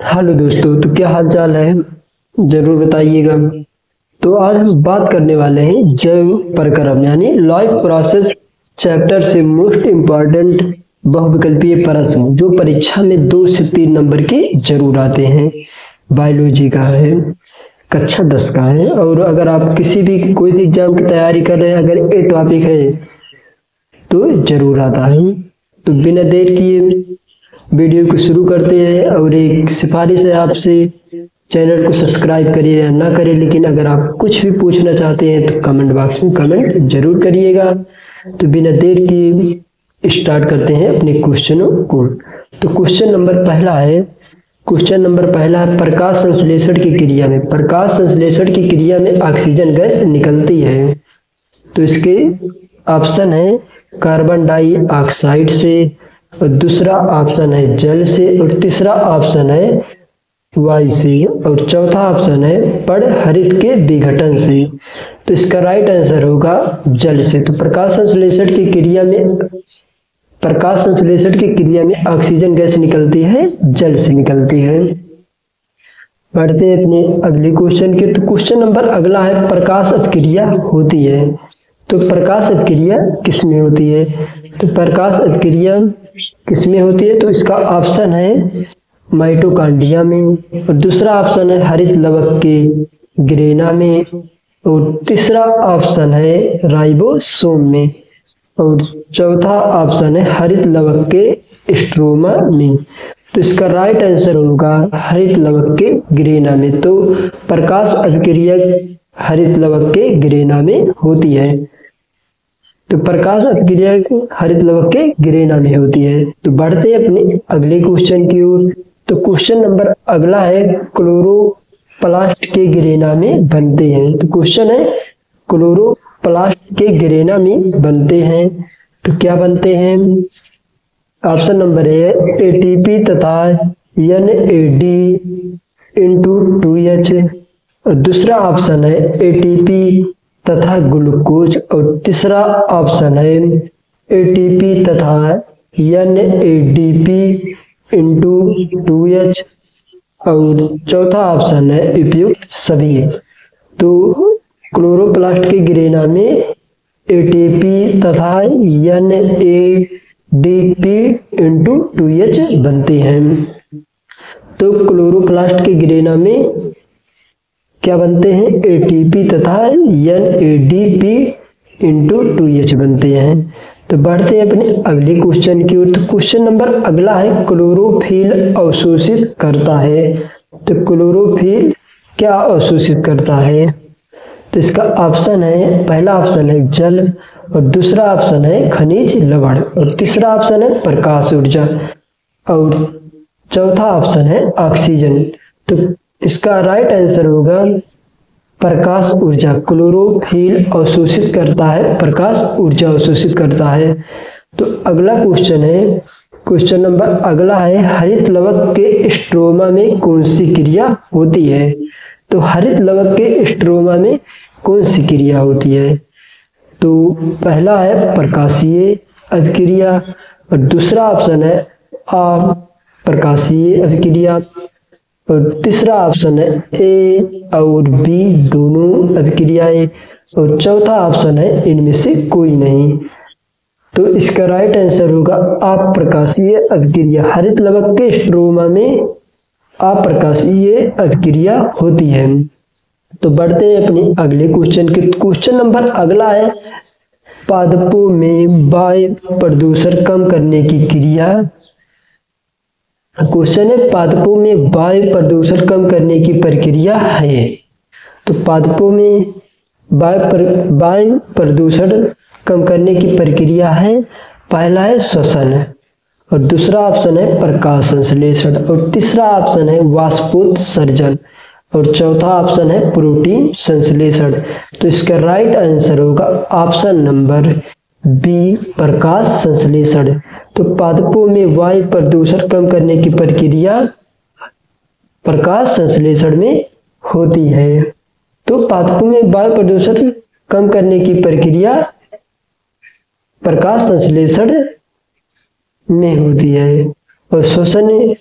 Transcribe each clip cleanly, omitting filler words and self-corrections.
Hello दोस्तों, तो क्या हाल चाल है? जरूर बताइएगा। तो आज हम बात करने वाले हैं जैव प्रक्रम यानी लाइफ प्रोसेस चैप्टर से मोस्ट इम्पॉर्टेंट बहुविकल्पीय प्रश्न जो परीक्षा में 2 से 3 नंबर के जरूर आते हैं। बायोलॉजी का है, कक्षा 10 का है। और अगर आप किसी भी कोई भी एग्जाम की तैयारी कर रहे हैं, अगर ये टॉपिक है तो जरूर आता है। तो बिना देर किए वीडियो को शुरू करते हैं। और एक सिफारिश है आपसे, चैनल को सब्सक्राइब करिए या ना करें, लेकिन अगर आप कुछ भी पूछना चाहते हैं तो कमेंट बॉक्स में कमेंट जरूर करिएगा। तो बिना देर किए स्टार्ट करते हैं अपने क्वेश्चनों को। तो क्वेश्चन नंबर पहला है प्रकाश संश्लेषण की क्रिया में ऑक्सीजन गैस निकलती है। तो इसके ऑप्शन है कार्बन डाइऑक्साइड से, और दूसरा ऑप्शन है जल से, और तीसरा ऑप्शन है वायु से, और चौथा ऑप्शन है परहरित के विघटन से। तो इसका राइट आंसर होगा जल से। तो प्रकाश संश्लेषण की क्रिया में ऑक्सीजन गैस निकलती है, जल से निकलती है। बढ़ते हैं अपने अगले क्वेश्चन के। तो क्वेश्चन नंबर अगला है प्रकाश अपक्रिया होती है। तो प्रकाश अपक्रिया किसमें होती है? तो प्रकाश अपक्रिया किसमें होती है? तो इसका ऑप्शन है माइटोकॉन्ड्रिया में, और दूसरा ऑप्शन है हरित लवक के ग्रेना में, और तीसरा ऑप्शन है राइबोसोम में, और चौथा ऑप्शन है हरित लवक के स्ट्रोमा में। तो इसका राइट आंसर होगा हरित लवक के ग्रेना में। तो प्रकाश अपक्रिया हरित लवक के ग्रेना में होती है। तो प्रकाश अपक्रिया हरित लवक के ग्रेना में होती है। तो बढ़ते हैं अपने अगले क्वेश्चन की ओर। तो क्वेश्चन नंबर अगला है क्लोरोप्लास्ट के ग्रेना में बनते हैं। तो क्वेश्चन है क्लोरोप्लास्ट के ग्रेना में बनते हैं। तो क्या बनते हैं? ऑप्शन नंबर है एटीपी तथा एनएडी इंटू 2H, और दूसरा ऑप्शन है एटीपी तथा ग्लूकोज, और तीसरा ऑप्शन है एटीपी तथा एनएडीपी इंटू 2H, और चौथा ऑप्शन है उपयुक्त सभी। तो क्लोरोप्लास्ट के ग्रेना में एटीपी तथा एनएडीपी इंटू 2H बनते हैं। तो क्लोरोप्लास्ट के ग्रेना में क्या बनते हैं? एटीपी तथा एनएडीपी इंटू 2H बनते हैं। तो बढ़ते हैं अपने अगले क्वेश्चन की ओर। तो क्वेश्चन नंबर अगला है क्लोरोफिल अवशोषित करता है। तो क्लोरोफिल क्या अवशोषित करता है? तो इसका ऑप्शन है, पहला ऑप्शन है जल, और दूसरा ऑप्शन है खनिज लवण, और तीसरा ऑप्शन है प्रकाश ऊर्जा, और चौथा ऑप्शन है ऑक्सीजन। तो इसका राइट आंसर होगा प्रकाश ऊर्जा। क्लोरोफिल अवशोषित करता है, प्रकाश ऊर्जा अवशोषित करता है। तो अगला क्वेश्चन है, क्वेश्चन नंबर अगला है हरित लवक के स्ट्रोमा में कौन सी क्रिया होती है? तो हरित लवक के स्ट्रोमा में कौन सी क्रिया होती है? तो पहला है प्रकाशीय अभिक्रिया, और दूसरा ऑप्शन है अप्रकाशीय अभिक्रिया, और तीसरा ऑप्शन है ए और बी दोनों अभिक्रियाएं, और चौथा ऑप्शन है इनमें से कोई नहीं। तो इसका राइट आंसर होगा अप्रकाशीय अभिक्रिया। हरित लवक के स्ट्रोमा में अप्रकाशीय अभिक्रिया होती है। तो बढ़ते हैं अपने अगले क्वेश्चन के। क्वेश्चन नंबर अगला है पादपों में वायु प्रदूषण कम करने की क्रिया। क्वेश्चन है पादपों में वायु प्रदूषण कम करने की प्रक्रिया है। तो पादपों में वायु प्रदूषण कम करने की प्रक्रिया है, पहला है श्वसन, और दूसरा ऑप्शन है प्रकाश संश्लेषण, और तीसरा ऑप्शन है वाष्पोत्सर्जन, और चौथा ऑप्शन है प्रोटीन संश्लेषण। तो इसका राइट आंसर होगा ऑप्शन नंबर बी प्रकाश संश्लेषण। तो पादपों में वायु प्रदूषण कम करने की प्रक्रिया प्रकाश संश्लेषण में होती है। तो पादपों में वायु प्रदूषण कम करने की प्रक्रिया प्रकाश संश्लेषण में होती है, और श्वसन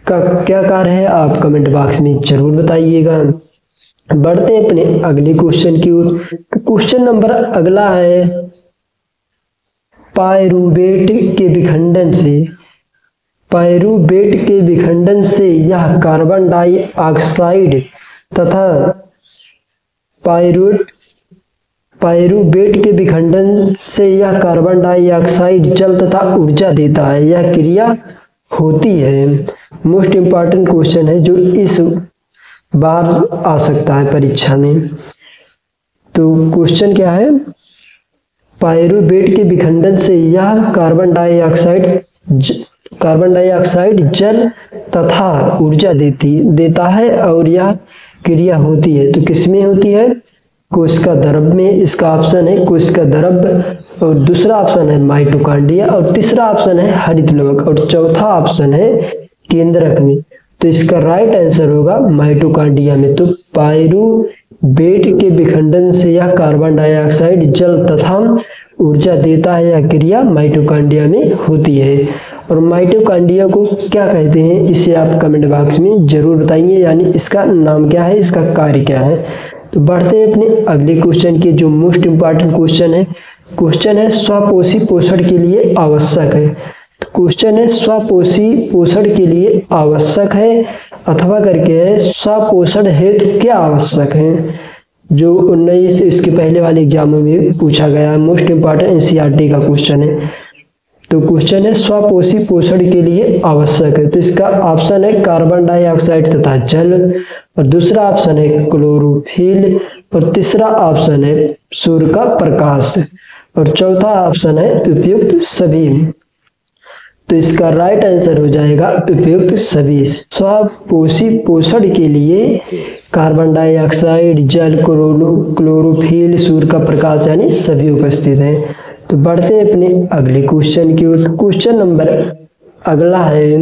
का क्या कार्य है आप कमेंट बॉक्स में जरूर बताइएगा। बढ़ते हैं अपने अगले क्वेश्चन की ओर। क्वेश्चन नंबर अगला है, पाइरूवेट के विखंडन से यह कार्बन डाइऑक्साइड तथा पाइरूवेट के विखंडन से यह कार्बन डाइऑक्साइड जल तथा ऊर्जा देता है, यह क्रिया होती है। मोस्ट इम्पॉर्टेंट क्वेश्चन है जो इस बार आ सकता है परीक्षा में। तो क्वेश्चन क्या है, पाइरूवेट के विखंडन से यह कार्बन डाइऑक्साइड जल तथा ऊर्जा देता है और यह क्रिया होती है। तो किसमें होती है, कोशिका द्रव में। इसका ऑप्शन है कोशिका द्रव, और दूसरा ऑप्शन है माइटोकॉन्ड्रिया, और तीसरा ऑप्शन है हरित लवक, और चौथा ऑप्शन है केंद्रक में। तो इसका राइट आंसर होगा माइटोकॉन्ड्रिया में। तो पाइरूवेट के विखंडन से यह कार्बन डाइऑक्साइड जल तथा ऊर्जा देता है, यह क्रिया माइटोकॉन्ड्रिया में होती है। और माइटोकॉन्ड्रिया को क्या कहते हैं, इसे आप कमेंट बॉक्स में जरूर बताइए, यानी इसका नाम क्या है, इसका कार्य क्या है। तो बढ़ते हैं अपने अगले क्वेश्चन के, जो मोस्ट इम्पॉर्टेंट क्वेश्चन है स्वपोषी पोषण के लिए आवश्यक है। तो क्वेश्चन है स्वपोषी पोषण के लिए आवश्यक है अथवा करके है स्वपोषण हेतु क्या आवश्यक है, जो 19 इसके पहले वाले एग्जामों में पूछा गया है। मोस्ट इम्पॉर्टेंट एनसीईआरटी का क्वेश्चन है। तो क्वेश्चन है स्वपोषी पोषण के लिए आवश्यक है। तो इसका ऑप्शन है कार्बन डाइऑक्साइड तथा जल, और दूसरा ऑप्शन है क्लोरोफिल, और तीसरा ऑप्शन है सूर्य का प्रकाश, और चौथा ऑप्शन है उपयुक्त सभी। तो इसका राइट आंसर हो जाएगा उपयुक्त सभी। स्वपोषी पोषण के लिए कार्बन डाइऑक्साइड, जल, क्लोरोफिल, सूर्य का प्रकाश यानी सभी उपस्थित हैं। तो बढ़ते हैं अपने अगले क्वेश्चन की ओर। क्वेश्चन नंबर अगला है,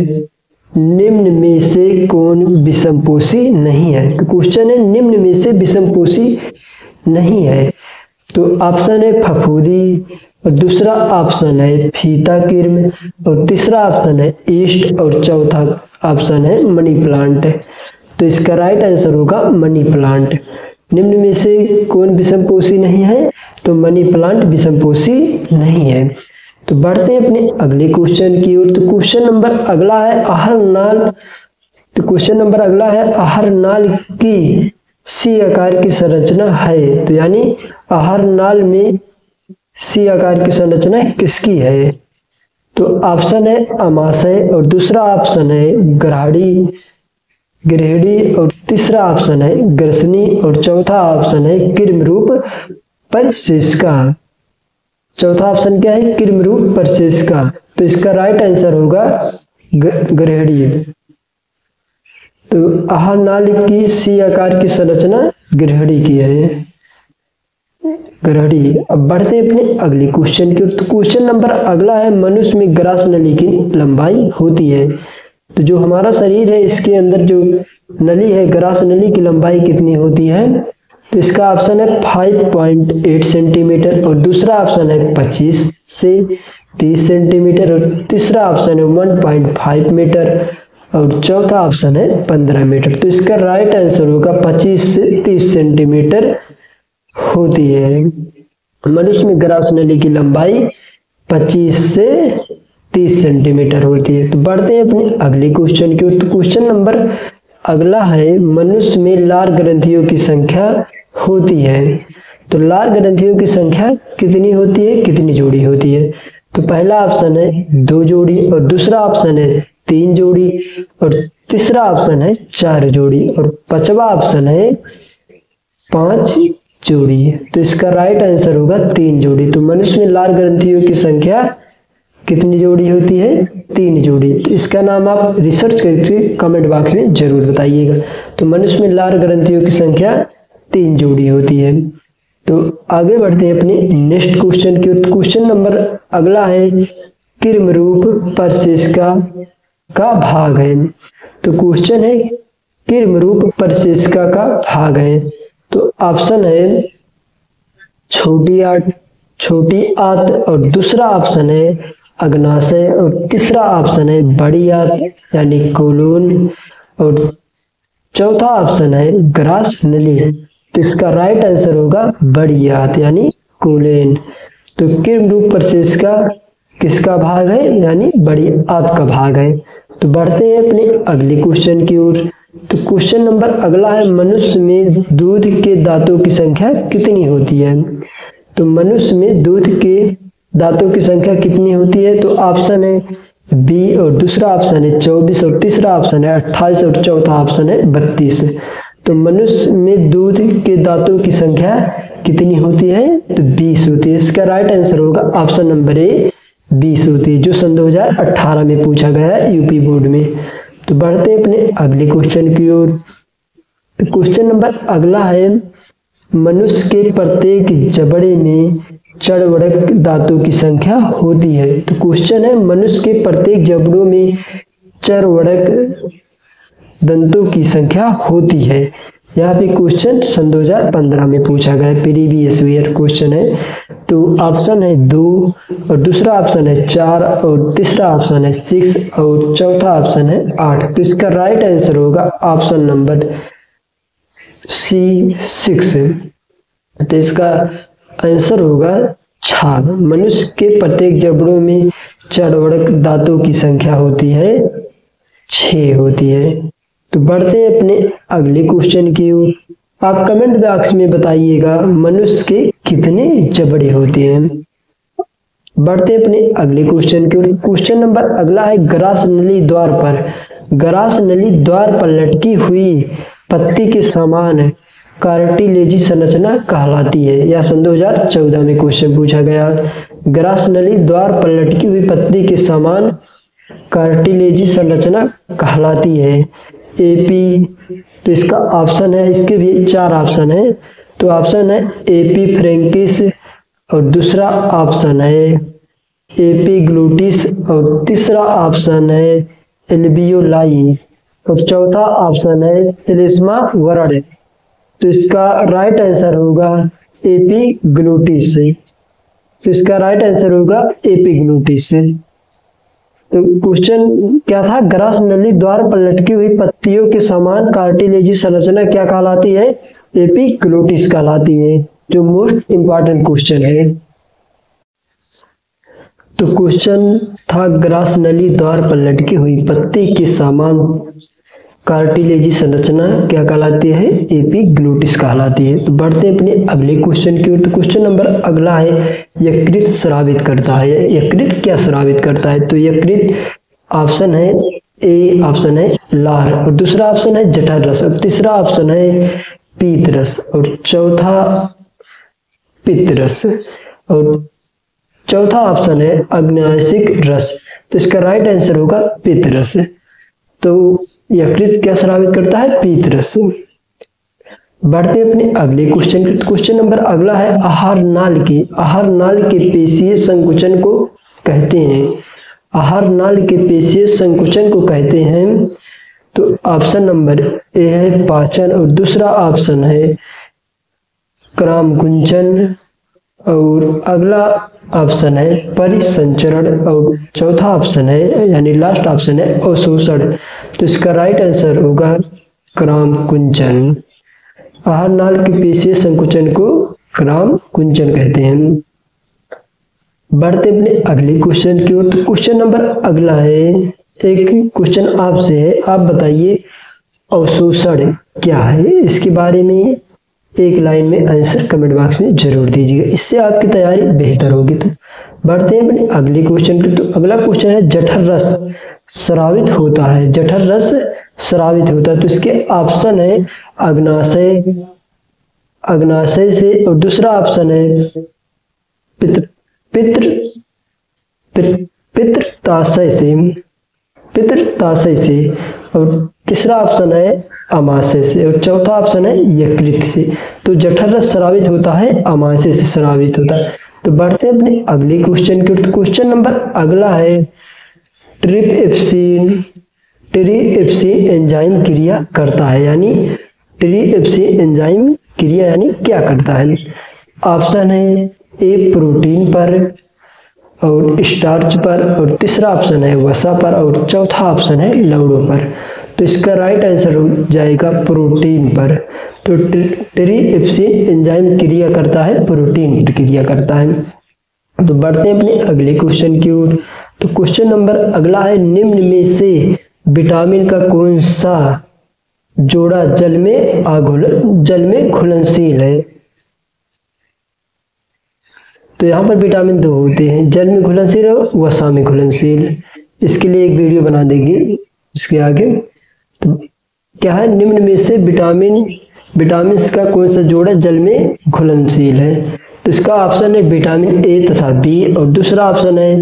निम्न में से कौन विषमपोषी नहीं है। तो क्वेश्चन है निम्न में से विषमपोषी नहीं है। तो ऑप्शन है फफूंदी, और दूसरा ऑप्शन है फीता किर्म, और तीसरा ऑप्शन है ईस्ट, और चौथा ऑप्शन है मनी प्लांट। तो इसका राइट आंसर होगा मनी प्लांट। निम्न में से कौन विषमपोषी नहीं है, तो मनी प्लांट विषमपोषी नहीं है। तो बढ़ते हैं अपने अगले क्वेश्चन की ओर। तो क्वेश्चन नंबर अगला है आहार नाल की सी आकार की संरचना है। तो यानी आहार नाल में सी आकार की संरचना किसकी है। तो ऑप्शन है अमाशय, और दूसरा ऑप्शन है गृहिणी, और तीसरा ऑप्शन है ग्रसनी, और चौथा ऑप्शन है किर्मरूप परिशेषिका। चौथा ऑप्शन क्या है, किर्मरूप परिशेषिका। तो इसका राइट आंसर होगा गृहिणी। तो आहार नाल की सी आकार की संरचना गृहिणी की है, गृहिणी। अब बढ़ते हैं अपने अगले क्वेश्चन की ओर। तो क्वेश्चन नंबर अगला है, मनुष्य में ग्रास नली की लंबाई होती है। तो जो हमारा शरीर है इसके अंदर जो नली है, ग्रास नली की लंबाई कितनी होती है। तो इसका ऑप्शन है 5.8 सेंटीमीटर, और दूसरा ऑप्शन है 25 से 30 सेंटीमीटर, और तीसरा ऑप्शन है 1.5 मीटर, और चौथा ऑप्शन है 15 मीटर। तो इसका राइट आंसर होगा 25 से 30 सेंटीमीटर होती है। मनुष्य में ग्रास नली की लंबाई 25 से 30 सेंटीमीटर होती है। तो बढ़ते हैं अपने अगले क्वेश्चन की ओर। तो क्वेश्चन नंबर अगला है, मनुष्य में लार ग्रंथियों की संख्या होती है। तो लार ग्रंथियों की संख्या कितनी होती है, कितनी जोड़ी होती है। तो पहला ऑप्शन है 2 जोड़ी, और दूसरा ऑप्शन है 3 जोड़ी, और तीसरा ऑप्शन है 4 जोड़ी, और पांचवा ऑप्शन है 5 जोड़ी। तो इसका राइट आंसर होगा 3 जोड़ी। तो मनुष्य में लार ग्रंथियों की संख्या कितनी जोड़ी होती है, 3 जोड़ी। तो इसका नाम आप रिसर्च करके कमेंट बॉक्स में जरूर बताइएगा। तो मनुष्य में लार ग्रंथियों की संख्या 3 जोड़ी होती है। तो आगे बढ़ते हैं अपने नेक्स्ट क्वेश्चन की ओर। क्वेश्चन नंबर अगला है, किर्मरूप परिशेषिका का भाग है। तो क्वेश्चन है किर्मरूप परिशेषिका का भाग है। तो ऑप्शन है छोटी आंत, और दूसरा ऑप्शन है अग्नाशय, और तीसरा ऑप्शन है बड़ी आंत यानी कोलोन, और चौथा ऑप्शन है ग्रास नली। तो इसका राइट आंसर होगा बड़ी आंत यानी कोलेन। तो किम रूप प्रोसेस का किसका भाग है, यानी बड़ी आंत का भाग है। तो बढ़ते हैं अपने अगले क्वेश्चन की ओर। तो क्वेश्चन नंबर अगला है, मनुष्य में दूध के दांतों की संख्या कितनी होती है। तो मनुष्य में दूध के दांतों की संख्या कितनी होती है। तो ऑप्शन है बी, और दूसरा ऑप्शन है 24, और तीसरा ऑप्शन है 28, और चौथा ऑप्शन है 32। तो मनुष्य में दूध के दांतों की संख्या कितनी होती है, तो 20 होती है। इसका राइट आंसर होगा ऑप्शन नंबर ए 20 होती है, जो सन 2018 में पूछा गया है यूपी बोर्ड में। तो बढ़ते हैं अपने अगले क्वेश्चन की ओर। क्वेश्चन नंबर अगला है, मनुष्य के प्रत्येक जबड़े में चढ़वड़क दांतों की संख्या होती है। तो क्वेश्चन है, मनुष्य के प्रत्येक जबड़ों में चढ़वड़क दंतों की संख्या होती है। यहाँ पे क्वेश्चन सन 2015 में पूछा गया है, प्रीवियस ईयर क्वेश्चन है। तो ऑप्शन है 2, और दूसरा ऑप्शन है 4, और तीसरा ऑप्शन है 6, और चौथा ऑप्शन है 8। तो इसका राइट आंसर होगा ऑप्शन नंबर सी 6। तो इसका आंसर होगा 6। मनुष्य के प्रत्येक जबड़ों में चढ़वड़क दांतों की संख्या होती है 6 होती है। तो बढ़ते हैं अपने अगले क्वेश्चन की ओर। आप कमेंट बॉक्स में बताइएगा मनुष्य के कितने जबड़े होते हैं। बढ़ते हैं अपने अगले क्वेश्चन की ओर। क्वेश्चन नंबर अगला है, ग्रास नली द्वार पर लटकी हुई पत्ती के समान कार्टिलेजी संरचना कहलाती है। यह सन 2014 में क्वेश्चन पूछा गया। ग्रास नली द्वार पर लटकी हुई पत्ती के समान कार्टिलेजी संरचना कहलाती है। एपी, तो इसका ऑप्शन है, इसके भी 4 ऑप्शन है। तो ऑप्शन है एपी फ्रैंकिस, और दूसरा ऑप्शन है एपीग्लूटिस, और तीसरा ऑप्शन है एल्वियोलाई, और चौथा ऑप्शन है सेलेस्मा वरड। तो इसका राइट आंसर होगा एपीग्लूटिस। तो इसका राइट आंसर होगा एपीग्लूटिस। तो क्वेश्चन क्या था, ग्रास नली द्वार पर लटकी हुई पत्तियों के समान कार्टिलेजी संरचना क्या कहलाती है, एपीग्लूटिस कहलाती है, जो मोस्ट इंपॉर्टेंट क्वेश्चन है। तो क्वेश्चन था, ग्रास नली द्वार पर लटकी हुई पत्ती के समान कार्टिलेजी संरचना क्या कहलाती है, एपीग्लूटिस कहलाती है। तो बढ़ते हैं अपने अगले क्वेश्चन की ओर। तो क्वेश्चन नंबर अगला है, यकृत स्रावित करता है। यकृत क्या स्रावित करता है। तो यकृत ऑप्शन है ए, ऑप्शन है लार, और दूसरा ऑप्शन है जठर रस, और तीसरा ऑप्शन है पीत रस, और चौथा पित्त रस, और चौथा ऑप्शन है अग्नाशयिक रस। तो इसका राइट आंसर होगा पित्त रस। तो यकृत क्या स्रावित करता है, पीत रस। बढ़ते अपने अगले क्वेश्चन की। क्वेश्चन नंबर अगला है, आहार नाल के पेशीय संकुचन को कहते हैं। आहार नाल के पेशीय संकुचन को कहते हैं। तो ऑप्शन नंबर ए है पाचन, और दूसरा ऑप्शन है क्रामकुंचन, और अगला ऑप्शन है परिसंचरण, और चौथा ऑप्शन है यानी लास्ट ऑप्शन है अवशोषण। तो इसका राइट आंसर होगा क्रामकुंचन। आहार नाल के पेशीय संकुचन को क्रामकुंचन कहते हैं। बढ़ते अपने अगले क्वेश्चन की ओर। तो क्वेश्चन नंबर अगला है, एक क्वेश्चन आपसे है, आप बताइए अवशोषण क्या है। इसके बारे में एक लाइन में आंसर कमेंट बॉक्स में जरूर दीजिएगा, इससे आपकी तैयारी बेहतर होगी। तो बढ़ते हैं अपने अगले क्वेश्चन की। तो अगला क्वेश्चन है, जठर रस स्रावित होता है। जठर रस स्रावित होता है। तो इसके ऑप्शन है अग्नाशय से, और दूसरा ऑप्शन है पितृताशय से, और तीसरा ऑप्शन है अमाशय से, और चौथा ऑप्शन है यकृत से। तो जठर रस स्रावित होता है, अमाशय से स्रावित होता है। तो बढ़ते हैं अपने अगले क्वेश्चन की। तो क्वेश्चन नंबर अगला है, ट्रिप्सिन एंजाइम क्रिया करता है, यानी ट्रिप्सिन एंजाइम क्रिया यानी क्या करता है। ऑप्शन है ए प्रोटीन पर, और स्टार्च पर, और तीसरा ऑप्शन है वसा पर, और चौथा ऑप्शन है लवड़ों पर। तो इसका राइट आंसर हो जाएगा प्रोटीन पर। तो ट्रिप्सिन एंजाइम क्रिया करता है, प्रोटीन क्रिया करता है। तो बढ़ते हैं अपने अगले क्वेश्चन की ओर। तो क्वेश्चन नंबर अगला है, निम्न में से विटामिन का कौन सा जोड़ा जल में घुलनशील है? तो यहाँ पर विटामिन 2 होते हैं, जल में घुलनशील और वसा में घुलनशील। इसके लिए एक वीडियो बना देंगे इसके आगे। तो क्या है, निम्न में से विटामिन का कौन सा जोड़ा जल में घुलनशील है? तो इसका ऑप्शन है विटामिन ए तथा बी, और दूसरा ऑप्शन है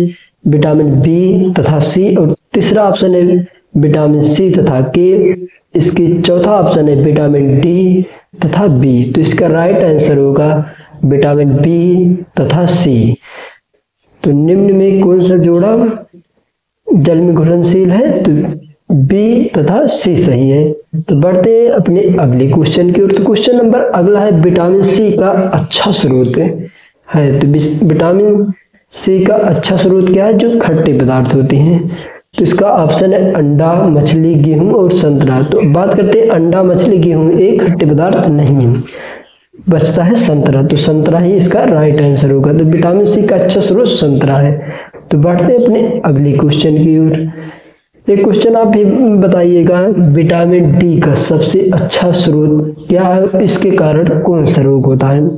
विटामिन बी तथा सी, और तीसरा ऑप्शन है विटामिन सी तथा के। इसकी चौथा ऑप्शन है विटामिन डी तथा बी। तो इसका राइट आंसर होगा विटामिन बी तथा सी। तो निम्न में कौन सा जोड़ा जल में घुलनशील है? तो बी तथा सी सही है। तो बढ़ते हैं अपने अगले क्वेश्चन की ओर। तो क्वेश्चन नंबर अगला है, विटामिन सी का अच्छा स्रोत है। तो विटामिन सी का अच्छा स्रोत क्या है? जो खट्टे पदार्थ होते हैं। तो इसका ऑप्शन है अंडा, मछली, गेहूं और संतरा। तो बात करते हैं अंडा, मछली, गेहूं, एक खट्टे पदार्थ नहीं है, बचता है संतरा। तो संतरा ही इसका राइट आंसर होगा। तो विटामिन सी का अच्छा स्रोत संतरा है। तो बढ़ते हैं अपने अगले क्वेश्चन की ओर। एक क्वेश्चन आप भी बताइएगा, विटामिन डी का सबसे अच्छा स्रोत क्या है? इसके कारण कौन सा रोग होता है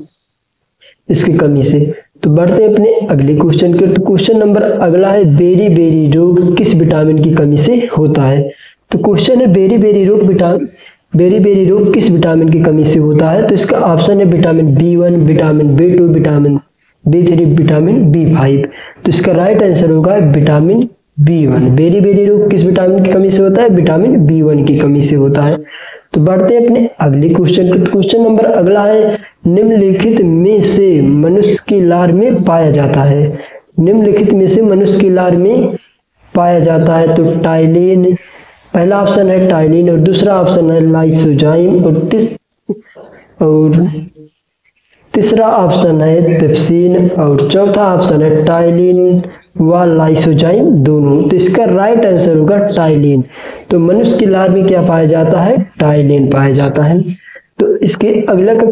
इसकी कमी से? तो बढ़ते हैं अपने अगले क्वेश्चन के। तो क्वेश्चन नंबर अगला है, बेरी रोग किस विटामिन की कमी से होता है? तो क्वेश्चन है बेरी रोग किस विटामिन की कमी से होता है? तो इसका ऑप्शन है vitamin B1, vitamin B2, vitamin B3, vitamin B5। तो इसका राइट आंसर होगा विटामिन B1। बेरी रोग किस विटामिन की कमी से होता है? विटामिन B1 की कमी से होता है। तो बढ़ते हैं अपने अगले क्वेश्चन पे। क्वेश्चन नंबर अगला है, निम्नलिखित में से मनुष्य की लार में पाया जाता है। निम्नलिखित में से मनुष्य की लार में पाया जाता है। तो टाइलिन, पहला ऑप्शन है टाइलिन, और दूसरा ऑप्शन है लाइसोजाइम, और तीसरा ऑप्शन है पेप्सिन, और चौथा ऑप्शन है टाइलिन व लाइसोजाइम दोनों। तो इसका राइट आंसर होगा टाइलिन। तो मनुष्य की लार में क्या पाया जाता है? टाइलिन पाया जाता है। तो इसके आगे का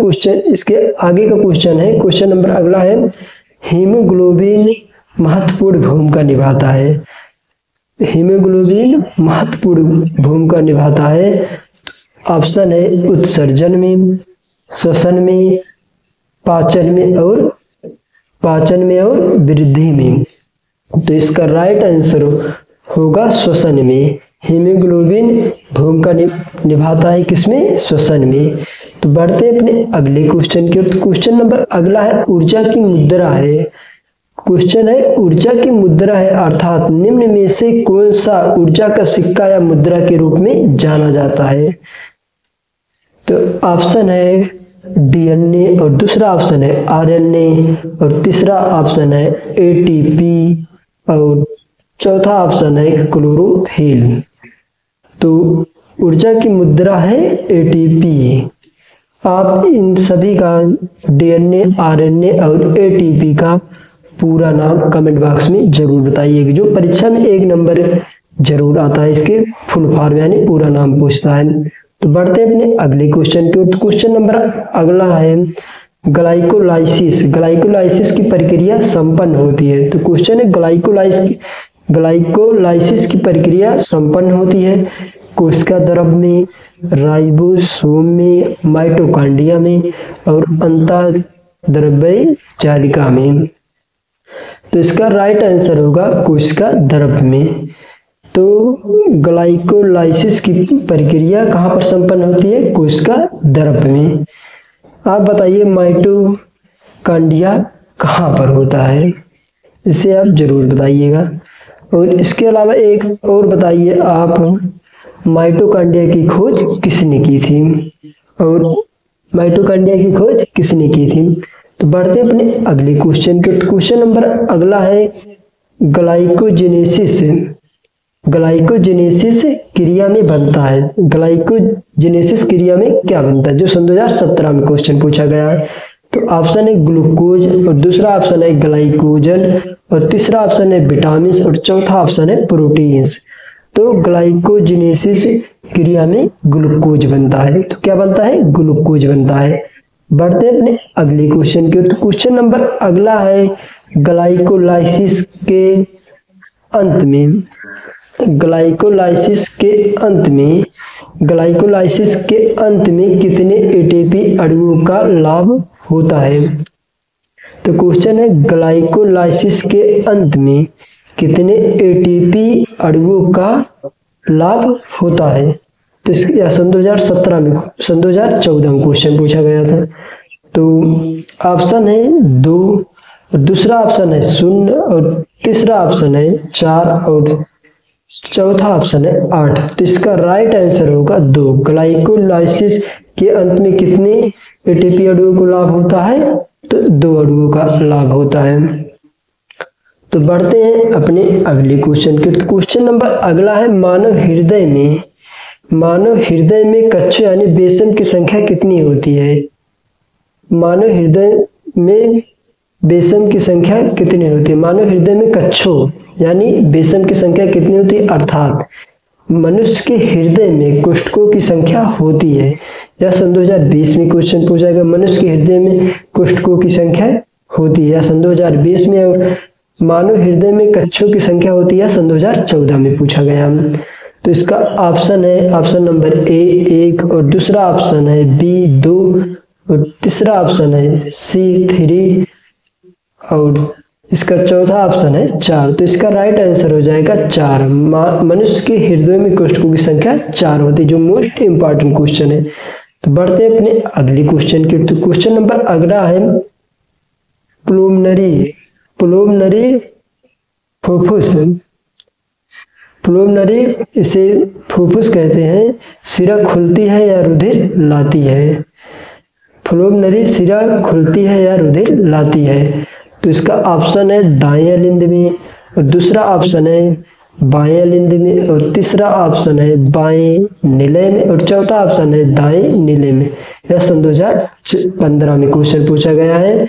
क्वेश्चन है, क्वेश्चन नंबर अगला है, हीमोग्लोबिन महत्वपूर्ण भूमिका निभाता है। हीमोग्लोबिन महत्वपूर्ण भूमिका निभाता है। ऑप्शन है उत्सर्जन में, श्वसन में, पाचन में और वृद्धि में। तो इसका राइट आंसर होगा श्वसन में। हीमोग्लोबिन भूमिका निभाता है किसमें? श्वसन में। तो बढ़ते हैं अपने अगले क्वेश्चन की ओर। क्वेश्चन नंबर अगला है, ऊर्जा की मुद्रा है। क्वेश्चन है ऊर्जा की मुद्रा है, अर्थात निम्न में से कौन सा ऊर्जा का सिक्का या मुद्रा के रूप में जाना जाता है? तो ऑप्शन है DNA, और दूसरा ऑप्शन है RNA, और तीसरा ऑप्शन है ATP, और चौथा ऑप्शन है क्लोरोफिल। तो ऊर्जा की मुद्रा है ATP। आप इन सभी का DNA, RNA और ATP का पूरा नाम कमेंट बॉक्स में जरूर बताइएगा। जो परीक्षा में 1 नंबर जरूर आता है, इसके फुल फॉर्म यानी पूरा नाम पूछता है। तो बढ़ते हैं अपने अगले क्वेश्चन की ओर। क्वेश्चन नंबर अगला है, ग्लाइकोलाइसिस की प्रक्रिया संपन्न होती है। तो क्वेश्चन है ग्लाइकोलाइसिस की प्रक्रिया संपन्न होती है कोशिका द्रव में, राइबोसोम में, माइटोकॉन्ड्रिया में और अंतःद्रव्य जालिका में। तो इसका राइट आंसर होगा कोशिका द्रव में। तो ग्लाइकोलाइसिस की प्रक्रिया कहाँ पर संपन्न होती है? कोशिका द्रव में। आप बताइए माइटोकॉन्ड्रिया कहाँ पर होता है? इसे आप जरूर बताइएगा। और इसके अलावा एक और बताइए आप, माइटोकॉन्ड्रिया की खोज किसने की थी? और माइटोकॉन्ड्रिया की खोज किसने की थी? तो बढ़ते अपने अगले क्वेश्चन के। क्वेश्चन नंबर अगला है, ग्लाइकोजेनेसिस क्रिया में बनता है। ग्लाइकोजेनेसिस क्रिया में क्या बनता है? जो सन 2017 में क्वेश्चन पूछा गया है। तो ऑप्शन है ग्लूकोज, और दूसरा ऑप्शन है ग्लाइकोजन, और तीसरा ऑप्शन है विटामिन, और चौथा ऑप्शन है प्रोटीन्स। तो ग्लाइकोजिनेसिस क्रिया में ग्लूकोज बनता है। तो क्या बनता है? ग्लूकोज बनता है। बढ़ते हैं अपने अगले क्वेश्चन की। तो क्वेश्चन नंबर अगला है ग्लाइकोलाइसिस के अंत में, ग्लाइकोलाइसिस के अंत में कितने एटीपी अणुओं का लाभ होता है? तो क्वेश्चन है ग्लाइकोलाइसिस के अंत में कितने एटीपी अणुओं का लाभ होता है? तो सन 2017 में, सन 2014 में क्वेश्चन पूछा गया था। तो ऑप्शन है 2, और दूसरा ऑप्शन है 0, और तीसरा ऑप्शन है 4, और चौथा ऑप्शन है 8। तो इसका राइट आंसर होगा 2। ग्लाइकोलाइसिस के अंत में कितने एटीपी अणुओं को लाभ होता है? तो 2 अणुओं का लाभ होता है। तो बढ़ते हैं अपने अगले क्वेश्चन के। तो क्वेश्चन नंबर अगला है मानव हृदय में कच्छों यानी बेसन की संख्या कितनी होती है? मानव हृदय में बेसन की संख्या कितनी होती है? मानव हृदय में कच्छों यानी बेसन की संख्या कितनी होती है? अर्थात मनुष्य के हृदय में कोष्ठकों की संख्या होती है। यह सन 2020 में क्वेश्चन पूछा गया, मनुष्य के हृदय में कोष्ठकों की संख्या होती है सन 2020 में, और मानव हृदय में कच्छों की संख्या होती है सन 2014 में पूछा गया। तो इसका ऑप्शन है ऑप्शन नंबर ए 1, और दूसरा ऑप्शन है बी 2, और तीसरा ऑप्शन है सी 3, और इसका चौथा ऑप्शन है 4। तो इसका राइट आंसर हो जाएगा 4। मनुष्य के हृदय में कोष्ठकों की संख्या 4 होती है, जो मोस्ट इंपॉर्टेंट क्वेश्चन है। तो बढ़ते हैं अपने अगले क्वेश्चन की। तो क्वेश्चन नंबर अगला है पुलोमनरी फुफ्फुस। पुलोमनरी इसे फुफ्फुस कहते हैं, सिरा खुलती है या रुधिर लाती है? पुलोमनरी सिरा खुलती है या रुधिर लाती है? तो इसका ऑप्शन है दाएं अलिंद में, और दूसरा ऑप्शन है बाएं अलिंद में, और तीसरा ऑप्शन है बाएं निलय में, और चौथा ऑप्शन है दाएं निलय में। यह सन 2015 में क्वेश्चन पूछा गया है,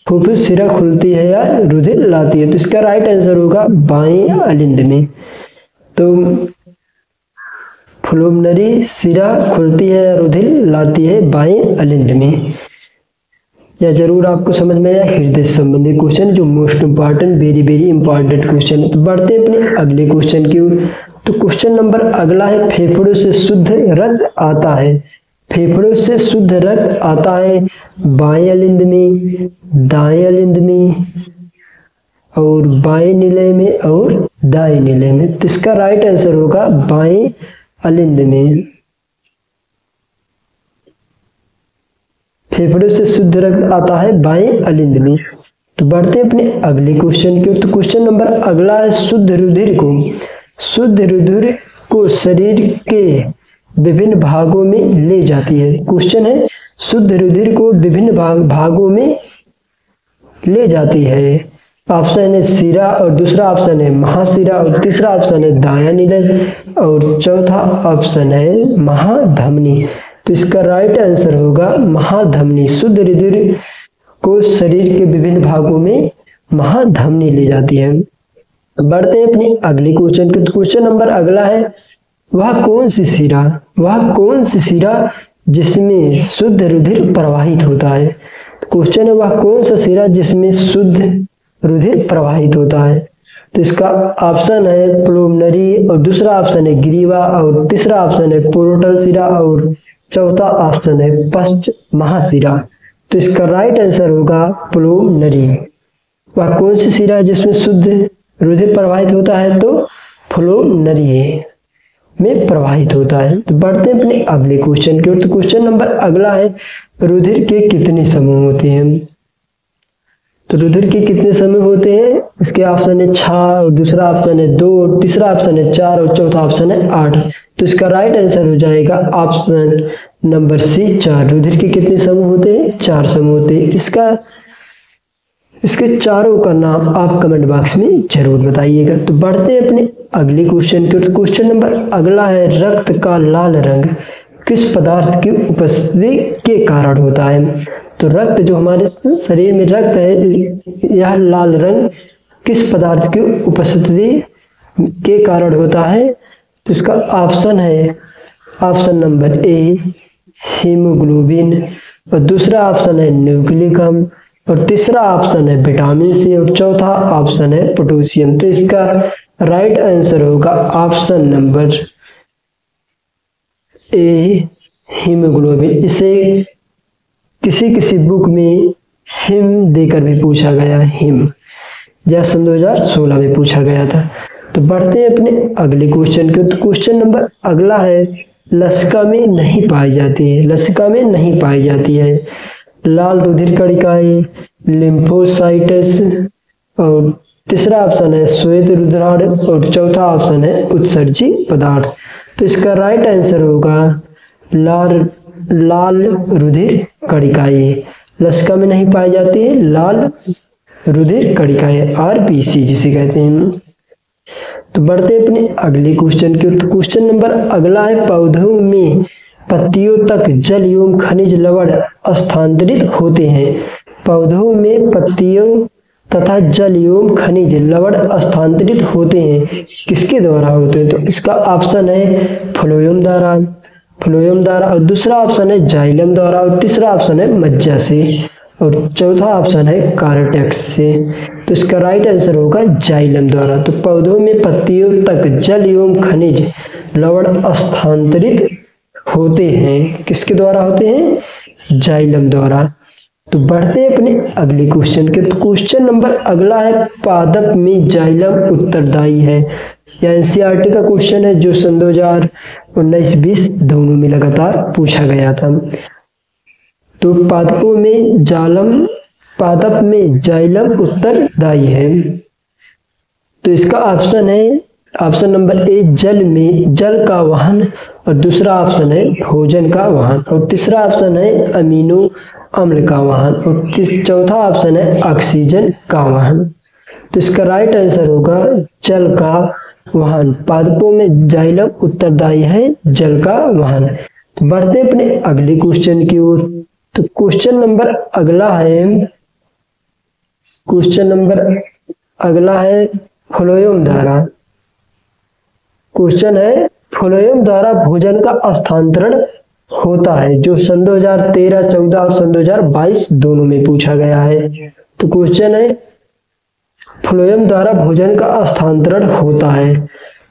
फुफ्फुस सिरा खुलती है या रुधिर लाती है? तो इसका राइट आंसर होगा बाएं अलिंद में। तो पुलोमनरी सिरा खुलती है या रुधिर लाती है बाएं अलिंद में। या जरूर आपको समझ में आया, हृदय से संबंधित क्वेश्चन जो most important, very important question. तो बढ़ते हैं अपने अगले क्वेश्चन की। तो क्वेश्चन नंबर अगला है फेफड़ों से शुद्ध रक्त आता है, फेफड़ों से शुद्ध रक्त आता है बाएं अलिंद में, दाएं अलिंद में, और बाएं निलय में, और दाएं निलय में। तो इसका राइट आंसर होगा बाएं अलिंद में। फेफड़ों से शुद्ध रक्त आता है बाएं अलिंद में। तो बढ़ते हैं अपने अगले क्वेश्चन की। तो क्वेश्चन नंबर अगला है शुद्ध रुधिर को शरीर के विभिन्न भागों में ले जाती है। क्वेश्चन है शुद्ध रुधिर को विभिन्न भागों में ले जाती है। ऑप्शन है सिरा, और दूसरा ऑप्शन है महासिरा, और तीसरा ऑप्शन है दायां निलय, और चौथा ऑप्शन है महाधमनी। तो इसका राइट आंसर होगा महाधमनी। शुद्ध रुधिर को शरीर के विभिन्न भागों में महाधमनी ले जाती है। बढ़ते हैं अपने अगले क्वेश्चन के। तो क्वेश्चन नंबर अगला है वह कौन सी सिरा जिसमें शुद्ध रुधिर प्रवाहित होता है? क्वेश्चन है वह कौन सा सिरा जिसमें शुद्ध रुधिर प्रवाहित होता है? तो इसका ऑप्शन है पुलोमनरी, और दूसरा ऑप्शन है ग्रीवा, और तीसरा ऑप्शन है पोरोटल सिरा, और चौथा ऑप्शन है पश्च महासिरा। तो इसका राइट आंसर होगा पुलोमनरी। वह कौन सी सिरा है जिसमें शुद्ध रुधिर प्रवाहित होता है? तो पुलोमनरी में प्रवाहित होता है। तो बढ़ते हैं अपने अगले क्वेश्चन की ओर। तो क्वेश्चन नंबर अगला है रुधिर के कितने समूह होते हैं? तो रुधिर के कितने समूह होते हैं? इसके ऑप्शन है 6, और दूसरा ऑप्शन है 2, और तीसरा ऑप्शन है 4, और चौथा ऑप्शन है 8। तो इसका राइट आंसर हो जाएगा ऑप्शन नंबर सी 4। रुधिर के कितने समूह होते हैं? 4 समूह होते हैं। इसके चारों का नाम आप कमेंट बॉक्स में जरूर बताइएगा। तो बढ़ते हैं अपने अगले क्वेश्चन की। तो क्वेश्चन नंबर अगला है रक्त का लाल रंग किस पदार्थ की उपस्थिति के कारण होता है? तो रक्त, जो हमारे शरीर में रक्त है, यह लाल रंग किस पदार्थ की उपस्थिति के कारण होता है? तो इसका ऑप्शन है ऑप्शन नंबर ए हीमोग्लोबिन, और दूसरा ऑप्शन है न्यूक्लिक अम्ल, और तीसरा ऑप्शन है विटामिन सी, और चौथा ऑप्शन है पोटेशियम। तो इसका राइट आंसर होगा ऑप्शन नंबर ए हीमोग्लोबिन। इसे किसी बुक में हिम देकर भी पूछा गया, हिम, यह सन 2016 में पूछा गया था। तो बढ़ते हैं अपने अगले क्वेश्चन के। तो क्वेश्चन नंबर अगला है, लसिका में नहीं पाई जाती है, लसिका में नहीं पाई जाती है लाल रुधिर कणिकाएं, लिम्फोसाइट्स, और तीसरा ऑप्शन है श्वेत रुधिराण, और चौथा ऑप्शन है उत्सर्जी पदार्थ। तो इसका राइट आंसर होगा लाल रुधिर कणिकाएं। लसिका में नहीं पाई जाती है लाल रुधिर कणिकाएं, आरबीसी जिसे कहते हैं। तो बढ़ते अपने अगले क्वेश्चन की। तो क्वेश्चन नंबर अगला है, पौधों में पत्तियों तक जल एवं खनिज लवण स्थानांतरित होते हैं। पौधों में पत्तियों तथा जल एवं खनिज लवण स्थानांतरित होते हैं, किसके द्वारा होते हैं? तो इसका ऑप्शन है फ्लोएम द्वारा, और दूसरा ऑप्शन है जाइलम द्वारा, और तीसरा ऑप्शन है मज्जा से, और चौथा ऑप्शन है कार्टेक्स से। तो इसका राइट आंसर होगा जाइलम द्वारा। तो पौधों में पत्तियों तक जल एवं खनिज लवण स्थानांतरित होते हैं, किसके द्वारा होते हैं? जाइलम द्वारा। तो बढ़ते हैं अपने अगले क्वेश्चन के। तो क्वेश्चन नंबर अगला है, पादप में जाइलम उत्तरदायी है। यह एनसीईआरटी का क्वेश्चन है जो सन 2019-20 दोनों में लगातार पूछा गया था। तो पादप में जाइलम उत्तरदायी है। तो इसका ऑप्शन है ऑप्शन नंबर ए जल का वहन, और दूसरा ऑप्शन है भोजन का वहन, और तीसरा ऑप्शन है अमीनो अम्ल का वहन, और चौथा ऑप्शन है ऑक्सीजन का वहन। तो इसका राइट आंसर होगा जल का वहन। पादपों में जाइलम उत्तरदायी है जल का वहन। तो बढ़ते अपने अगले क्वेश्चन की ओर। तो क्वेश्चन नंबर अगला है फ्लोएम द्वारा। क्वेश्चन है, फ्लोएम द्वारा भोजन का स्थानांतरण होता है, जो सन 2013, 14 और सन 2022 दोनों में पूछा गया है। तो क्वेश्चन है, फ्लोएम द्वारा भोजन का स्थानांतरण होता है।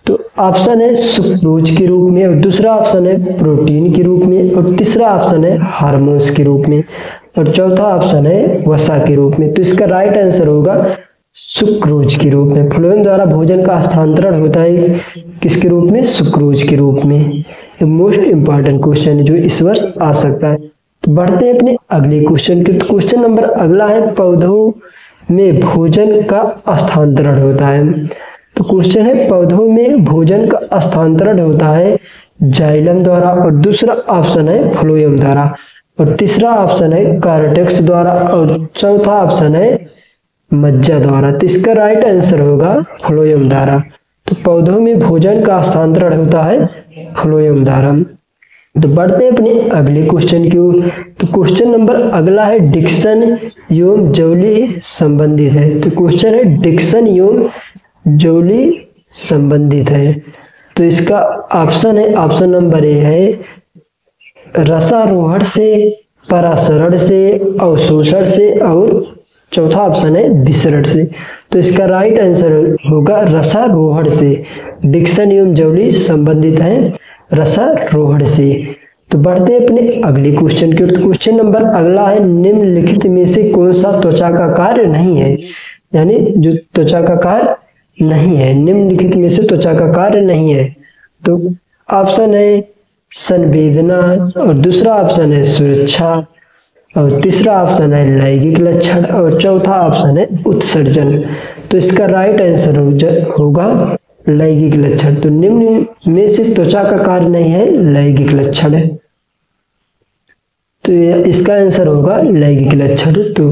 तो ऑप्शन है सुक्रोज के रूप में, और दूसरा ऑप्शन है प्रोटीन के रूप में, और तीसरा ऑप्शन है हार्मोन्स के रूप में, और चौथा ऑप्शन है वसा के रूप में। तो इसका राइट आंसर होगा सुक्रोज के रूप में। फ्लोएम द्वारा भोजन का स्थानांतरण होता है किसके रूप में? सुक्रोज के रूप में। मोस्ट इंपॉर्टेंट क्वेश्चन है जो इस वर्ष आ सकता है। तो बढ़ते हैं अपने अगले क्वेश्चन के। तो क्वेश्चन नंबर अगला है, पौधों में भोजन का स्थानांतरण होता है। तो क्वेश्चन है, पौधों में भोजन का स्थानांतरण होता है जाइलम द्वारा, और दूसरा ऑप्शन है फ्लोएम द्वारा, और तीसरा ऑप्शन है कार्टेक्स द्वारा, और चौथा ऑप्शन है मज्जा द्वारा। तो इसका राइट आंसर होगा फ्लोएम द्वारा। तो पौधों में भोजन का स्थानांतरण होता है फ्लोएम द्वारा। तो बढ़ते हैं अपने अगले क्वेश्चन की ओर। तो क्वेश्चन नंबर अगला है, डिक्सन एवं जौली संबंधित है। तो क्वेश्चन है, डिक्सन एवं जौली संबंधित है। तो इसका ऑप्शन है ऑप्शन नंबर ए है रसारोहण से, परासरण से, अवशोषण से, और चौथा ऑप्शन है विसरण से। तो इसका राइट आंसर होगा रसारोहण से। डिक्सन एवं जौली संबंधित है रसारोहण से। तो बढ़ते हैं अपने अगले क्वेश्चन की ओर। क्वेश्चन नंबर अगला है, निम्नलिखित में से कौन सा त्वचा का कार्य नहीं है? यानी जो त्वचा का कार्य नहीं है, निम्नलिखित में से त्वचा का कार्य नहीं है। तो ऑप्शन है संवेदना, और दूसरा ऑप्शन है सुरक्षा, और तीसरा ऑप्शन है लैंगिक लक्षण, और चौथा ऑप्शन है उत्सर्जन। तो इसका राइट आंसर होगा लैंगिक लक्षण। तो निम्न में से त्वचा का कार्य नहीं है, लैंगिक लक्षण है। तो इसका आंसर होगा लैंगिक लक्षण। तो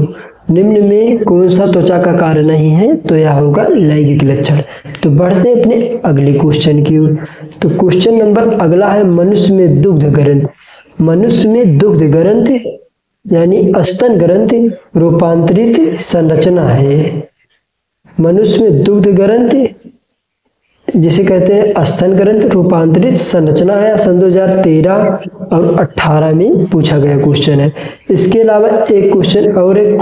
निम्न में कौन सा त्वचा का कार्य नहीं है? तो यह होगा लैंगिक लक्षण। तो बढ़ते अपने अगले क्वेश्चन की ओर। तो क्वेश्चन नंबर अगला है, मनुष्य में दुग्ध ग्रंथि यानी स्तन ग्रंथि रूपांतरित संरचना है। मनुष्य में दुग्ध ग्रंथि जिसे कहते हैं स्तन ग्रंथि रूपांतरित संरचना है। सन 2013 और 18 में पूछा गया क्वेश्चन है। इसके अलावा एक क्वेश्चन और है,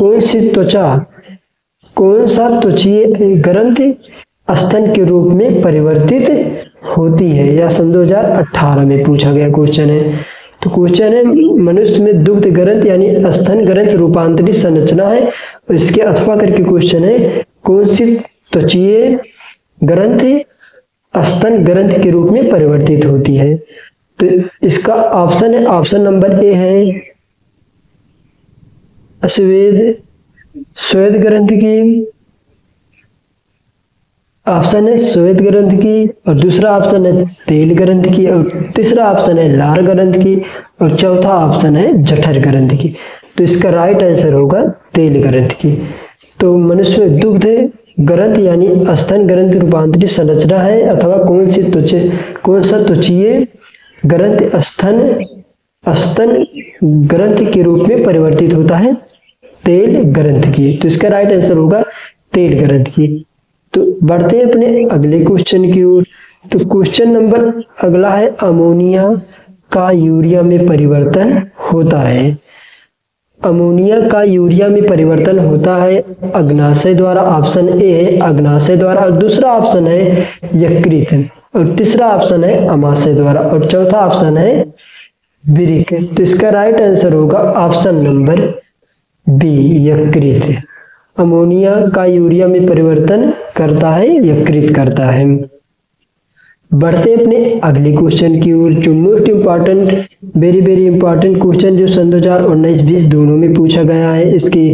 कौन सा त्वचीय ग्रंथि स्तन के रूप में परिवर्तित होती है, या सन 2018 में पूछा गया क्वेश्चन है। तो क्वेश्चन है मनुष्य में दुग्ध ग्रंथि यानी स्तन ग्रंथि रूपांतरित संरचना है। और इसके अथवा करके क्वेश्चन है, कौन सी त्वचीय ग्रंथि स्तन ग्रंथि के रूप में परिवर्तित होती है। तो इसका ऑप्शन है, ऑप्शन नंबर ए है श्वेत ग्रंथि की, ऑप्शन है श्वेत ग्रंथि की, और दूसरा ऑप्शन है तेल ग्रंथि की, और तीसरा ऑप्शन है लार ग्रंथि की, और चौथा ऑप्शन है जठर ग्रंथि की। तो इसका राइट आंसर होगा तेल ग्रंथि की। तो मनुष्य में दुग्ध ग्रंथि यानी स्तन ग्रंथि रूपांतरित संरचना है, अथवा कौन सा त्वचीय ग्रंथि स्तन ग्रंथि के रूप में परिवर्तित होता है, तेल ग्रंथि की। तो इसका राइट आंसर होगा तेल ग्रंथि की। तो बढ़ते हैं अपने अगले क्वेश्चन की ओर। तो क्वेश्चन नंबर अगला है, अमोनिया का यूरिया में परिवर्तन होता है। अमोनिया का यूरिया में परिवर्तन होता है अग्नाशय द्वारा, ऑप्शन ए है अग्नाशय द्वारा, और दूसरा ऑप्शन है यकृत, और तीसरा ऑप्शन है अमाशय द्वारा, और चौथा ऑप्शन है विरिक। तो इसका राइट आंसर होगा ऑप्शन नंबर बी यकृत। अमोनिया का यूरिया में परिवर्तन करता है यकृत करता है। बढ़ते अपने अगले क्वेश्चन की ओर, जो most important very important question जो सन 2019-20 दोनों में पूछा गया है। इसके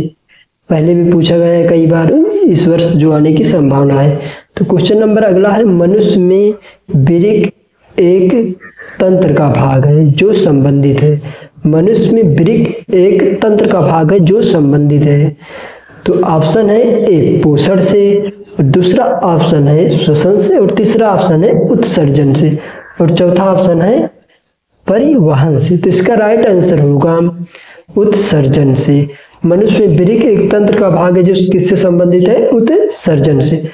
पहले भी पूछा गया है कई बार, इस वर्ष जो आने की संभावना है। तो क्वेश्चन नंबर अगला है, मनुष्य में वृक्क एक तंत्र का भाग है जो संबंधित है। मनुष्य में वृक्क एक तंत्र का भाग है जो संबंधित है। तो ऑप्शन है ए पोषण से, और दूसरा ऑप्शन है श्वसन से, और तीसरा ऑप्शन है उत्सर्जन से, और चौथा ऑप्शन है परिवहन से। तो इसका राइट आंसर होगा उत्सर्जन से। मनुष्य में वृक्क एक तंत्र का भाग है जो किससे संबंधित है, उत्सर्जन से।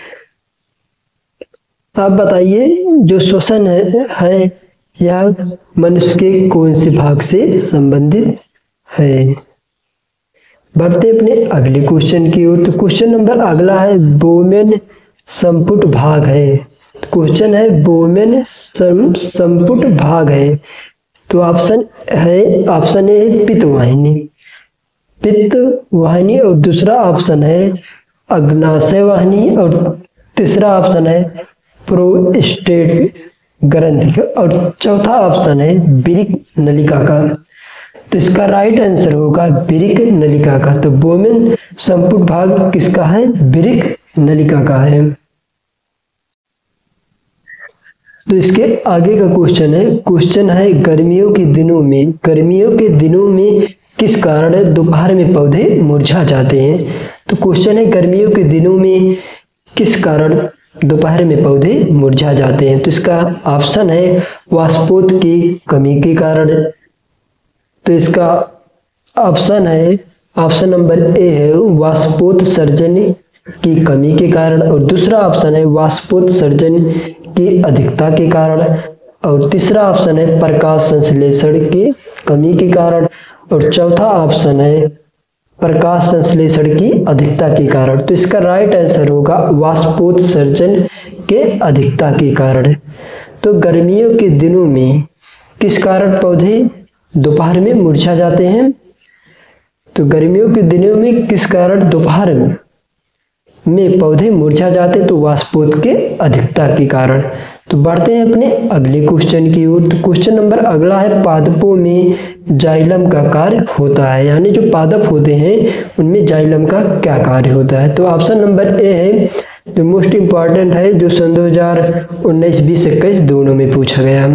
आप बताइए जो श्वसन है यह मनुष्य के कौन से भाग से संबंधित है। बढ़ते अपने अगले क्वेश्चन की ओर। तो क्वेश्चन नंबर अगला है, बोमेन संपुट भाग है। क्वेश्चन है बोमेन संपुट भाग है। तो ऑप्शन ए पित्त वाहिनी, और दूसरा ऑप्शन है अग्नाशय वाहिनी, और तीसरा ऑप्शन है प्रोस्टेट ग्रंथि का, और चौथा ऑप्शन है वृक्क नलिका का। तो इसका राइट आंसर होगा वृक्क नलिका का। तो बोमेन संपुट भाग किसका है, वृक्क नलिका का है। तो इसके आगे का क्वेश्चन है गर्मियों के दिनों में किस कारण दोपहर में पौधे मुरझा जाते हैं। तो क्वेश्चन है गर्मियों के दिनों में किस कारण दोपहर में पौधे मुरझा जाते हैं। तो इसका ऑप्शन है वाष्पोत की कमी के कारण। तो इसका ऑप्शन है ऑप्शन नंबर ए है वाष्पोत्सर्जन की कमी के कारण, और दूसरा ऑप्शन है वाष्पोत्सर्जन की अधिकता के कारण, और तीसरा ऑप्शन है प्रकाश संश्लेषण की कमी के कारण, और चौथा ऑप्शन है प्रकाश संश्लेषण की अधिकता के कारण। तो इसका राइट आंसर होगा वाष्पोत्सर्जन के अधिकता के कारण। तो गर्मियों के दिनों में किस कारण पौधे दोपहर में मुरझा जाते हैं। तो गर्मियों के दिनों में किस कारण दोपहर में पौधे मुरझा जाते हैं, तो वाष्पोत के अधिकता के कारण। तो बढ़ते हैं अपने अगले क्वेश्चन की ओर। तो क्वेश्चन नंबर अगला है, पादपों में जाइलम का कार्य होता है, यानी जो पादप होते हैं उनमें जाइलम का क्या कार्य होता है। तो ऑप्शन नंबर ए है जो मोस्ट इंपॉर्टेंट है, जो सन 2019, 20, 21 दोनों में पूछा गया।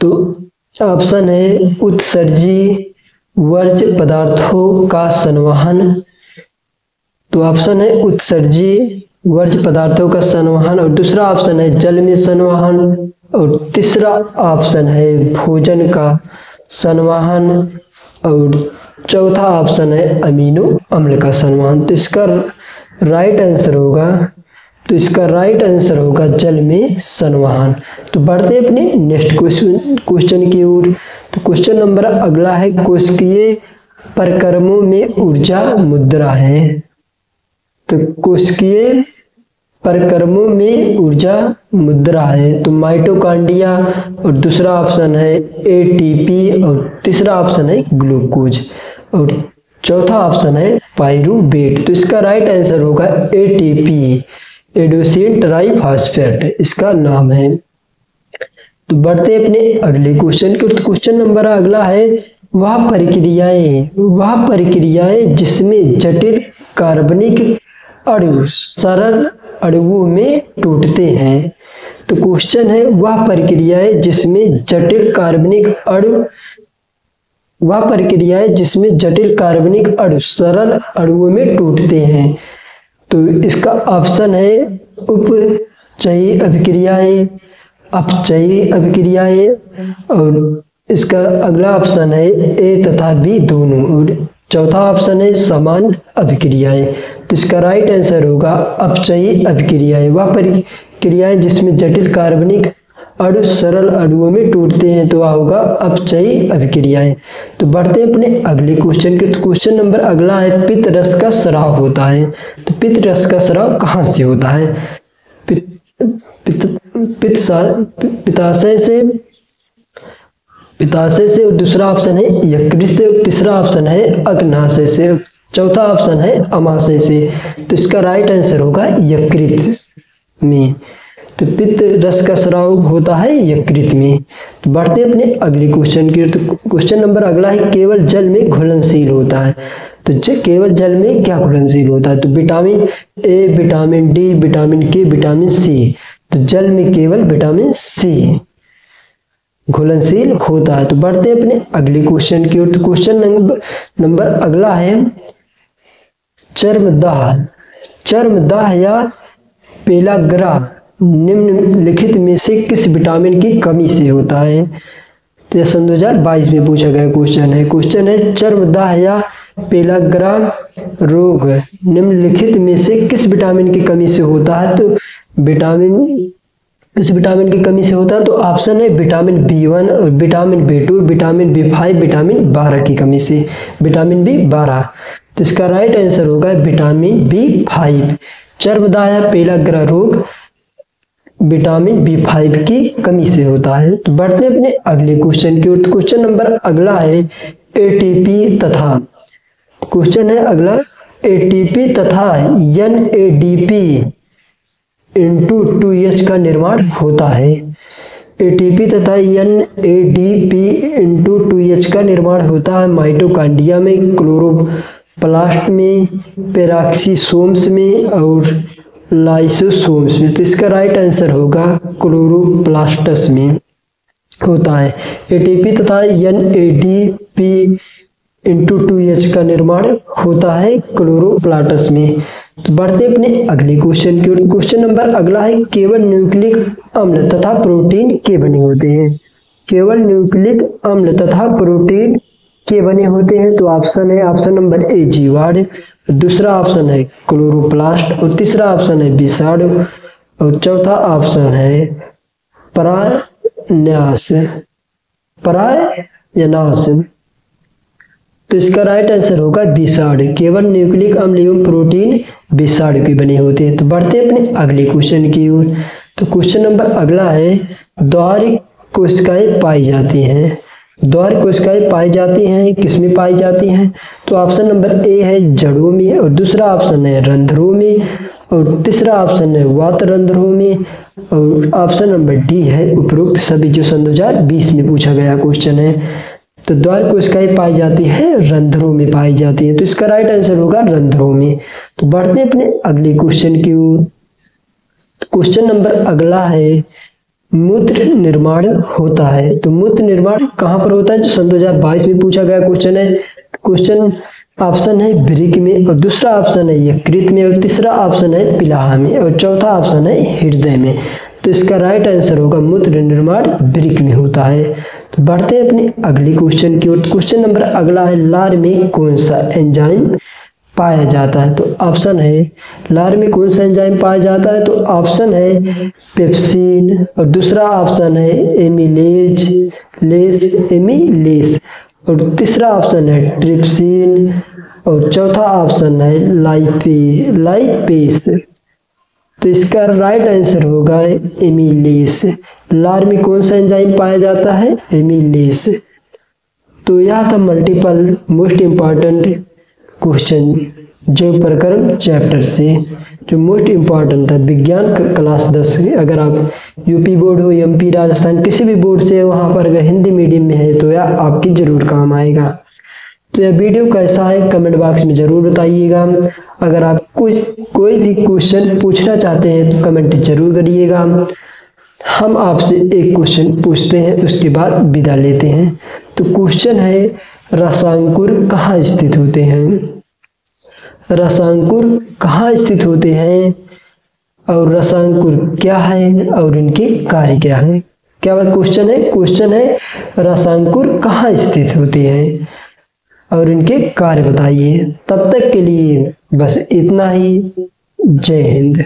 तो ऑप्शन है उत्सर्जी वर्ज्य पदार्थों का संवहन। तो ऑप्शन है उत्सर्जी वर्ज्य पदार्थों का संवहन, और दूसरा ऑप्शन है जल में संवहन, और तीसरा ऑप्शन है भोजन का संवहन, और चौथा ऑप्शन है अमीनो अम्ल का संवहन। तो इसका राइट आंसर होगा जल में संवहन। तो बढ़ते हैं अपने नेक्स्ट क्वेश्चन की ओर। तो क्वेश्चन नंबर अगला है, कोशिकीय परिक्रमों में ऊर्जा मुद्रा है। तो कोशिकीय परिक्रमों में ऊर्जा मुद्रा है। तो माइटोकॉन्ड्रिया, और दूसरा ऑप्शन है एटीपी, और तीसरा ऑप्शन है ग्लूकोज, और चौथा ऑप्शन है पाइरूवेट। तो इसका राइट आंसर होगा एटीपी, एडेनोसिन ट्राइफॉस्फेट इसका नाम है। तो बढ़ते अपने अगले क्वेश्चन के। तो क्वेश्चन नंबर अगला है, वह प्रक्रियाएं जिसमें जटिल कार्बनिक अणु सरल अणुओं में टूटते हैं। तो क्वेश्चन है, वह प्रक्रियाएं जिसमें जटिल कार्बनिक अणु सरल अणुओं में टूटते हैं। तो इसका ऑप्शन है उपचयी अभिक्रियाएं, अपचयी अभिक्रियाएं, और इसका अगला ऑप्शन है ए तथा बी दोनों, और चौथा ऑप्शन है समान अभिक्रियाएं। तो इसका राइट आंसर होगा अपचयी अभिक्रियाएं। वह प्रक्रियाएं जिसमें जटिल कार्बनिक अणु सरल अणुओं में टूटते हैं, तो वह होगा अपचयी अभिक्रियाएं। तो बढ़ते हैं अपने अगले क्वेश्चन के। तो क्वेश्चन नंबर अगला है, पित्त रस का स्राव होता है। तो पित्त रस का स्राव कहाँ से होता है? पित्ताशय से, और दूसरा ऑप्शन है यकृत से, और तीसरा ऑप्शन है अग्नाशय से, और चौथा ऑप्शन है अमाशय से। तो इसका राइट आंसर होगा यकृत में। तो पित्त रस का स्राव होता है यकृत में। तो बढ़ते हैं अपने अगले क्वेश्चन की। तो क्वेश्चन नंबर अगला है, केवल जल में घुलनशील होता है। तो केवल जल में क्या घुलनशील होता है? तो vitamin A, vitamin D, vitamin के, विटामिन सी। तो जल में केवल विटामिन सी घुलनशील होता है। तो बढ़ते हैं अपने अगले क्वेश्चन की ओर। तो क्वेश्चन नंबर अगला है, चर्मदाह या पेलाग्रा निम्नलिखित में से किस विटामिन की कमी से होता है? तो यह सन 2022 में पूछा गया क्वेश्चन है। क्वेश्चन है, चर्मदाह या पेलाग्रा रोग निम्नलिखित में से किस विटामिन की कमी से होता है? तो किस विटामिन की कमी से होता है? तो ऑप्शन है विटामिन B1, और vitamin B2, vitamin B5, vitamin 12 की कमी से, विटामिन B12। तो इसका राइट आंसर होगा विटामिन B5। चर्मदाह या पेलाग्रा रोग विटामिन B5 की कमी से होता है। तो बढ़ते हैं अपने अगले क्वेश्चन की ओर। तो क्वेश्चन नंबर अगला है, एटीपी तथा, क्वेश्चन है अगला, एटीपी तथा NADP इंटू 2H का निर्माण होता है। एटीपी तथा NADP इंटू 2H का निर्माण होता है माइटोकॉन्ड्रिया में, क्लोरोप्लास्ट में, पेराक्सीसोम्स में, और लाइसोसोम्स में। तो इसका राइट आंसर होगा क्लोरोप्लास्टस में होता है। एटीपी तथा NADP इंटू 2H का निर्माण होता है क्लोरोप्लास्टस में। तो बढ़ते अपने अगले क्वेश्चन की ओर। क्वेश्चन नंबर अगला है, केवल न्यूक्लिक अम्ल तथा प्रोटीन के बने होते हैं। केवल न्यूक्लिक अम्ल तथा प्रोटीन के बने होते हैं। तो ऑप्शन है, ऑप्शन नंबर ए जीवाणु, दूसरा ऑप्शन है क्लोरोप्लास्ट, और तीसरा ऑप्शन है विषाणु, और चौथा ऑप्शन है परायनाश। तो इसका राइट आंसर होगा विषाणु। केवल न्यूक्लिक अम्ल एवं प्रोटीन विषाणु के बने होते हैं। तो बढ़ते हैं अपने अगले क्वेश्चन की ओर। तो क्वेश्चन नंबर अगला है, द्वार कोशिकाएं पाई जाती हैं। द्वार कोशिकाएं पाई जाती हैं किसमें पाई जाती हैं? तो ऑप्शन नंबर ए है जड़ों में, और दूसरा ऑप्शन है रंध्रों में, और तीसरा ऑप्शन है वात रंध्रों में, और ऑप्शन नंबर डी है उपरोक्त सभी, जो सन 2020 में पूछा गया क्वेश्चन है। तो द्वार कोशिकाएं पाई जाती है रंध्रों में पाई जाती है। तो इसका राइट आंसर होगा रंध्रों में। तो बढ़ते हैं अपने अगले क्वेश्चन की ओर। क्वेश्चन नंबर अगला है, मूत्र निर्माण होता है। तो मूत्र निर्माण कहाँ पर होता है? जो सन 2022 में पूछा गया क्वेश्चन है। क्वेश्चन ऑप्शन है वृक्क में, और दूसरा ऑप्शन है यकृत में, और तीसरा ऑप्शन है पिलाहा में, और चौथा ऑप्शन है हृदय में। तो इसका राइट आंसर होगा मूत्र निर्माण वृक्क में होता है। तो बढ़ते हैं अपनी अगली क्वेश्चन की ओर। क्वेश्चन नंबर अगला है, लार में कौन सा एंजाइम पाया जाता है? तो ऑप्शन है, लार में कौन सा एंजाइम पाया जाता है? तो ऑप्शन है पेप्सिन, और दूसरा ऑप्शन है एमिलेस, और तीसरा ऑप्शन है ट्रिप्सिन, और चौथा ऑप्शन है लाइपेस। तो इसका राइट आंसर होगा एमिलेस। लार में कौन सा एंजाइम पाया जाता है? एमिलेस। तो यह था मल्टीपल मोस्ट इम्पॉर्टेंट क्वेश्चन जो प्रकरण चैप्टर से जो मोस्ट इम्पॉर्टेंट था विज्ञान क्लास 10 से। अगर आप यूपी बोर्ड हो, एमपी, राजस्थान, किसी भी बोर्ड से वहाँ पर अगर हिंदी मीडियम में है तो यह आपकी जरूर काम आएगा। तो यह वीडियो कैसा है कमेंट बॉक्स में जरूर बताइएगा। अगर आप कोई भी क्वेश्चन पूछना चाहते हैं तो कमेंट जरूर करिएगा। हम आपसे एक क्वेश्चन पूछते हैं, उसके बाद विदा लेते हैं। तो क्वेश्चन है, रसांकुर कहाँ स्थित होते हैं? रसांकुर कहाँ स्थित होते हैं और रसांकुर क्या है और इनके कार्य क्या है? क्या वह क्वेश्चन है? क्वेश्चन है, रसांकुर कहाँ स्थित होते हैं और इनके कार्य बताइए। तब तक के लिए बस इतना ही। जय हिंद।